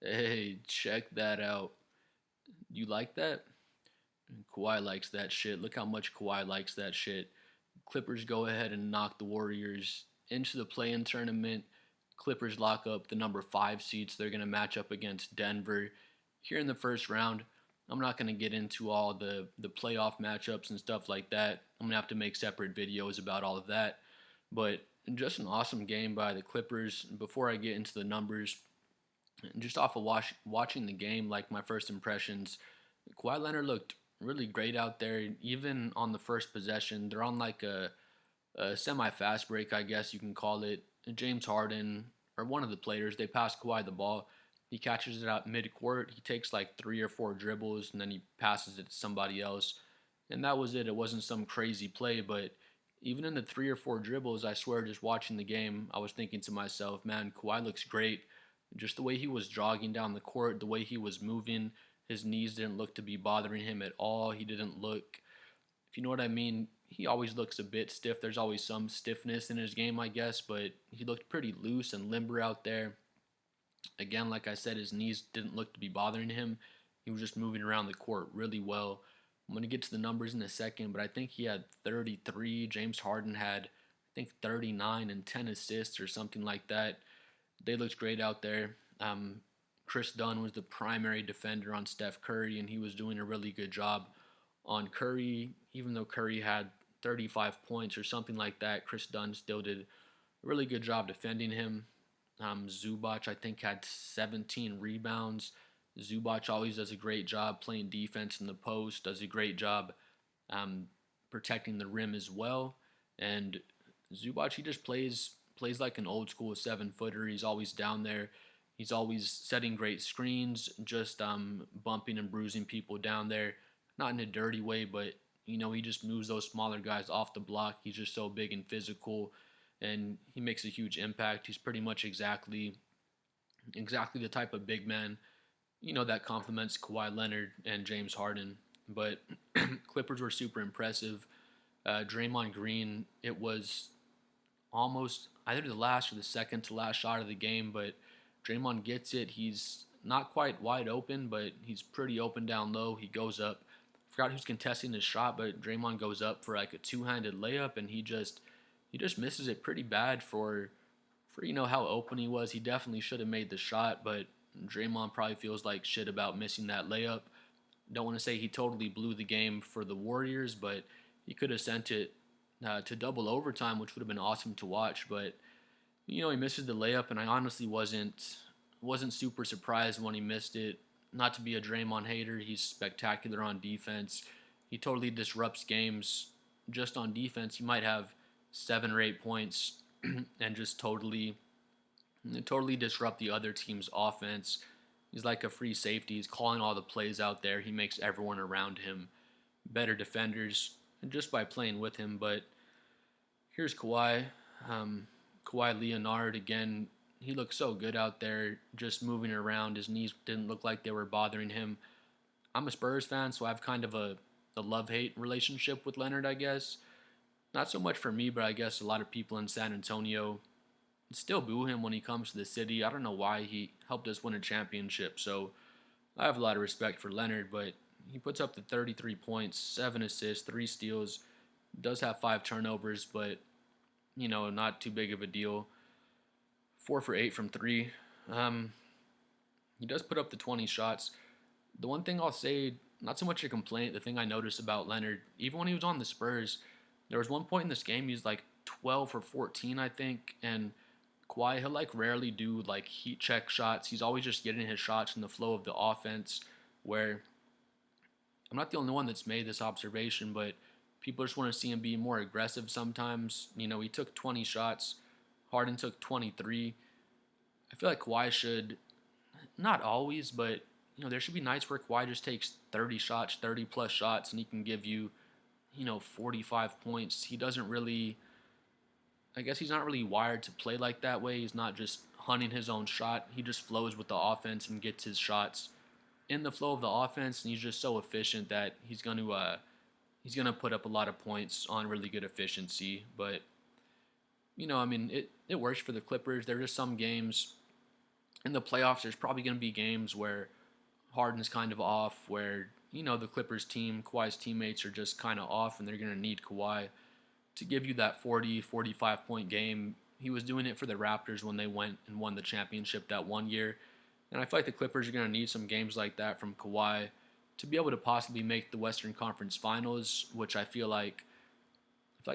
Hey, check that out. You like that? Kawhi likes that shit. Look how much Kawhi likes that shit. Clippers go ahead and knock the Warriors into the play-in tournament. Clippers lock up the number 5 seeds. They're going to match up against Denver here in the first round. I'm not going to get into all the playoff matchups and stuff like that. I'm going to have to make separate videos about all of that. But just an awesome game by the Clippers. Before I get into the numbers, just off of watching the game, like my first impressions, Kawhi Leonard looked really great out there. Even on the first possession, they're on like a semi-fast break, I guess you can call it. James Harden or one of the players, they pass Kawhi the ball. He catches it out mid-court. He takes like 3 or 4 dribbles and then he passes it to somebody else. And that was it. It wasn't some crazy play, but even in the 3 or 4 dribbles, I swear, just watching the game, I was thinking to myself, man, Kawhi looks great. Just the way he was jogging down the court, the way he was moving, his knees didn't look to be bothering him at all. He didn't look, if you know what I mean, he always looks a bit stiff. There's always some stiffness in his game, I guess, but he looked pretty loose and limber out there. Again, like I said, his knees didn't look to be bothering him. He was just moving around the court really well. I'm going to get to the numbers in a second, but I think he had 33. James Harden had, I think, 39 and 10 assists or something like that. They looked great out there. Chris Dunn was the primary defender on Steph Curry, and he was doing a really good job on Curry. Even though Curry had 35 points or something like that, Chris Dunn still did a really good job defending him. Zubac, I think, had 17 rebounds. Zubac always does a great job playing defense in the post, does a great job um, protecting the rim as well. And Zubac, he just plays like an old school 7 footer. He's always down there. He's always setting great screens, just bumping and bruising people down there. Not in a dirty way, but he just moves those smaller guys off the block. He's just so big and physical, and he makes a huge impact. He's pretty much exactly the type of big man that complements Kawhi Leonard and James Harden. But Clippers were super impressive. Draymond Green, it was almost either the last or the second to last shot of the game, but Draymond gets it. He's not quite wide open, but he's pretty open down low. He goes up. I forgot who's contesting his shot, but Draymond goes up for like a two-handed layup, and he just misses it pretty bad for how open he was. He definitely should have made the shot, but Draymond probably feels like shit about missing that layup. Don't want to say he totally blew the game for the Warriors, but he could have sent it to double overtime, which would have been awesome to watch. But he misses the layup, and I honestly wasn't super surprised when he missed it. Not to be a Draymond hater, he's spectacular on defense. He totally disrupts games just on defense. He might have 7 or 8 points and just totally disrupt the other team's offense. He's like a free safety. He's calling all the plays out there. He makes everyone around him better defenders just by playing with him. But here's Kawhi. Kawhi Leonard again. He looked so good out there, just moving around. His knees didn't look like they were bothering him. I'm a Spurs fan, so I have kind of a love-hate relationship with Leonard, I guess. Not so much for me, but I guess a lot of people in San Antonio still boo him when he comes to the city. I don't know why. He helped us win a championship, so I have a lot of respect for Leonard, but he puts up the 33 points, 7 assists, 3 steals. Does have 5 turnovers, but not too big of a deal. 4 for 8 from 3. Um, he does put up the 20 shots. The one thing I'll say, not so much a complaint, the thing I noticed about Leonard, even when he was on the Spurs, there was one point in this game he was like 12 for 14, I think, and Kawhi, he'll like rarely do like heat check shots. He's always just getting his shots in the flow of the offense. Where I'm not the only one that's made this observation, but people just want to see him be more aggressive sometimes. He took 20 shots. Harden took 23. I feel like Kawhi should, not always, but there should be nights where Kawhi just takes 30 shots, 30 plus shots, and he can give you, 45 points. He doesn't really, I guess he's not really wired to play like that way. He's not just hunting his own shot. He just flows with the offense and gets his shots in the flow of the offense, and he's just so efficient that he's gonna put up a lot of points on really good efficiency. But I mean, it works for the Clippers. There are just some games, in the playoffs, there's probably going to be games where Harden's kind of off, where the Clippers team, Kawhi's teammates are just kind of off, and they're going to need Kawhi to give you that 40, 45 point game. He was doing it for the Raptors when they went and won the championship that one year. And I feel like the Clippers are going to need some games like that from Kawhi to be able to possibly make the Western Conference Finals, which I feel like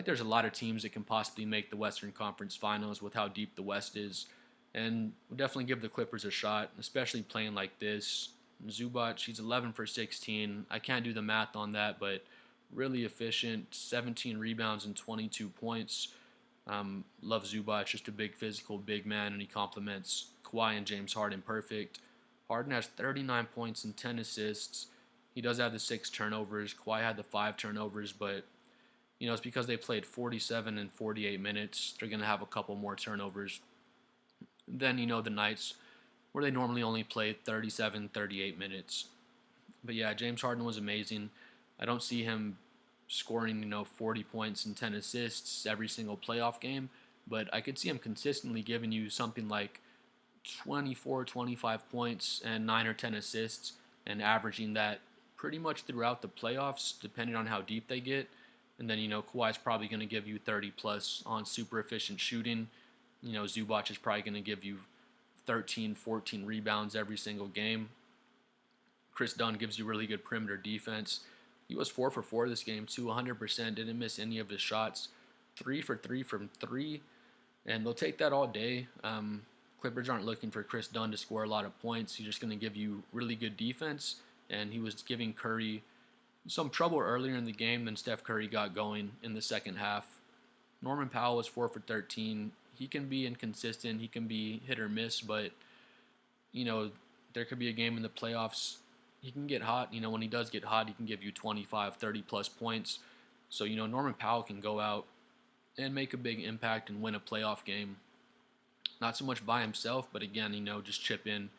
there's a lot of teams that can possibly make the Western Conference Finals with how deep the West is. And we'll definitely give the Clippers a shot, especially playing like this. Zubac, he's 11 for 16. I can't do the math on that, but really efficient. 17 rebounds and 22 points. Love Zubac, just a big physical, big man, and he complements Kawhi and James Harden perfect. Harden has 39 points and 10 assists. He does have the 6 turnovers. Kawhi had the 5 turnovers, but it's because they played 47 and 48 minutes. They're going to have a couple more turnovers than, the nights where they normally only play 37, 38 minutes. But yeah, James Harden was amazing. I don't see him scoring, 40 points and 10 assists every single playoff game, but I could see him consistently giving you something like 24, 25 points and 9 or 10 assists and averaging that pretty much throughout the playoffs, depending on how deep they get. And then, Kawhi's probably going to give you 30 plus on super efficient shooting. Zubac is probably going to give you 13, 14 rebounds every single game. Chris Dunn gives you really good perimeter defense. He was 4 for 4 this game, too, 100%. Didn't miss any of his shots. 3 for 3 from 3. And they'll take that all day. Clippers aren't looking for Chris Dunn to score a lot of points. He's just going to give you really good defense. And he was giving Curry some trouble earlier in the game. Then Steph Curry got going in the second half. Norman Powell was 4 for 13. He can be inconsistent. He can be hit or miss, but, there could be a game in the playoffs. He can get hot. When he does get hot, he can give you 25, 30 plus points. So, Norman Powell can go out and make a big impact and win a playoff game. Not so much by himself, but again, just chip in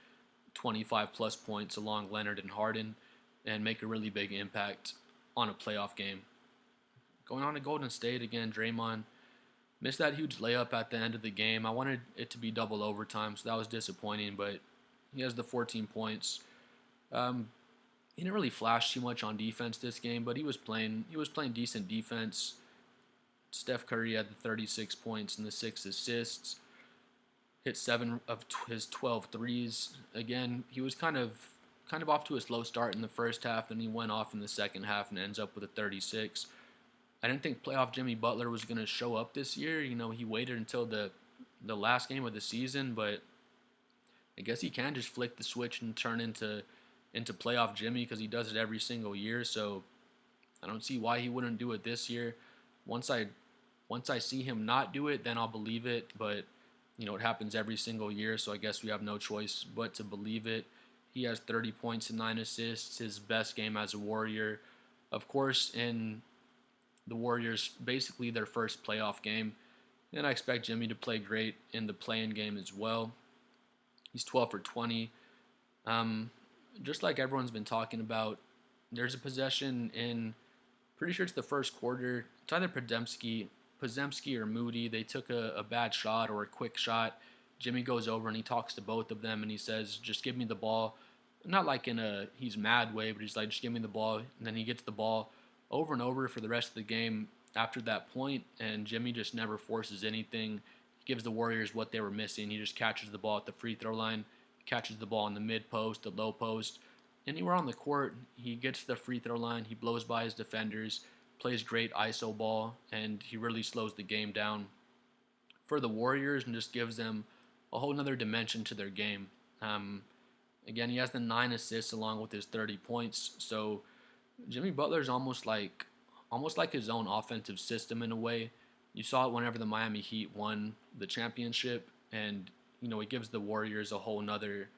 25 plus points along Leonard and Harden and make a really big impact on a playoff game. Going on to Golden State again, Draymond missed that huge layup at the end of the game. I wanted it to be double overtime, so that was disappointing, but he has the 14 points. He didn't really flash too much on defense this game, but he was playing decent defense. Steph Curry had the 36 points and the 6 assists. Hit 7 of his 12 threes. Again, he was kind of off to a slow start in the first half, and he went off in the second half and ends up with a 36. I didn't think playoff Jimmy Butler was going to show up this year. He waited until the last game of the season, but I guess he can just flick the switch and turn into playoff Jimmy because he does it every single year. So I don't see why he wouldn't do it this year. Once I see him not do it, then I'll believe it. But it happens every single year, so I guess we have no choice but to believe it. He has 30 points and 9 assists, his best game as a Warrior. Of course, in the Warriors, basically their first playoff game. And I expect Jimmy to play great in the play-in game as well. He's 12 for 20. Just like everyone's been talking about, there's a possession in, pretty sure it's the first quarter. It's either Podziemski or Moody. They took a bad shot or a quick shot. Jimmy goes over and he talks to both of them and he says, just give me the ball. Not like in a he's mad way, but he's like, just give me the ball. And then he gets the ball over and over for the rest of the game after that point, and Jimmy just never forces anything. He gives the Warriors what they were missing. He just catches the ball at the free throw line, catches the ball in the mid post, the low post. Anywhere on the court, he gets to the free throw line, he blows by his defenders, plays great ISO ball, and he really slows the game down for the Warriors and just gives them a whole nother dimension to their game. Again, he has the 9 assists along with his 30 points. So Jimmy Butler's almost like his own offensive system in a way. You saw it whenever the Miami Heat won the championship, and it gives the Warriors a whole nother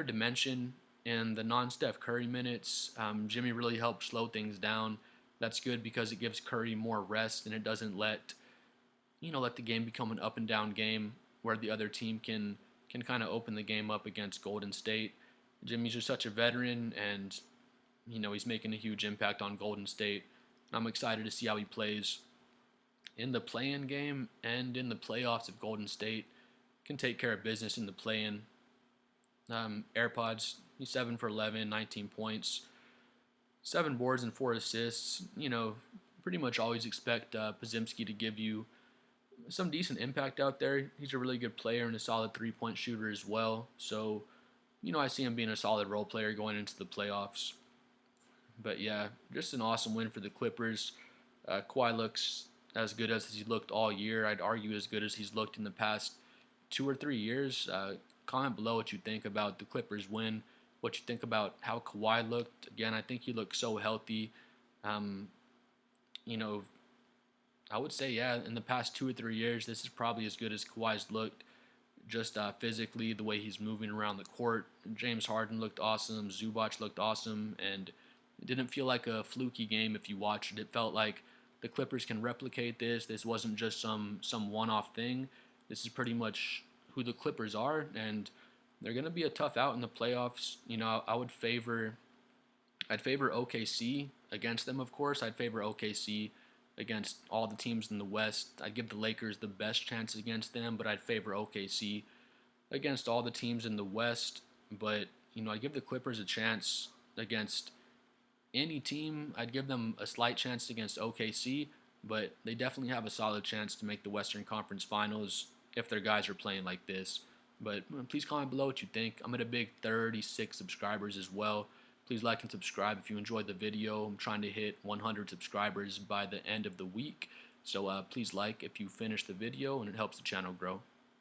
dimension. In the non-Steph Curry minutes, Jimmy really helped slow things down. That's good because it gives Curry more rest, and it doesn't let the game become an up and down game where the other team can kind of open the game up against Golden State. Jimmy's just such a veteran, and he's making a huge impact on Golden State. I'm excited to see how he plays in the play-in game and in the playoffs if Golden State can take care of business in the play-in. AirPods, he's 7 for 11, 19 points, 7 boards and 4 assists. Pretty much always expect Podziemski to give you some decent impact out there. He's a really good player and a solid 3-point shooter as well. So, I see him being a solid role player going into the playoffs. But yeah, just an awesome win for the Clippers. Kawhi looks as good as he looked all year. I'd argue as good as he's looked in the past 2 or 3 years. Comment below what you think about the Clippers win, what you think about how Kawhi looked. Again, I think he looked so healthy. Um, you know, I would say, yeah, in the past 2 or 3 years, this is probably as good as Kawhi's looked. Just physically, the way he's moving around the court. James Harden looked awesome. Zubac looked awesome. And it didn't feel like a fluky game if you watched it. It felt like the Clippers can replicate this. This wasn't just some one-off thing. This is pretty much who the Clippers are, and they're going to be a tough out in the playoffs. I'd favor OKC against them, of course. I'd favor OKC against all the teams in the West. I'd give the Lakers the best chance against them, but I'd favor OKC against all the teams in the West. But, I'd give the Clippers a chance against any team. I'd give them a slight chance against OKC, but they definitely have a solid chance to make the Western Conference Finals if their guys are playing like this. But please comment below what you think. I'm at a big 36 subscribers as well. Please like and subscribe if you enjoyed the video. I'm trying to hit 100 subscribers by the end of the week. So please like if you finish the video, and it helps the channel grow.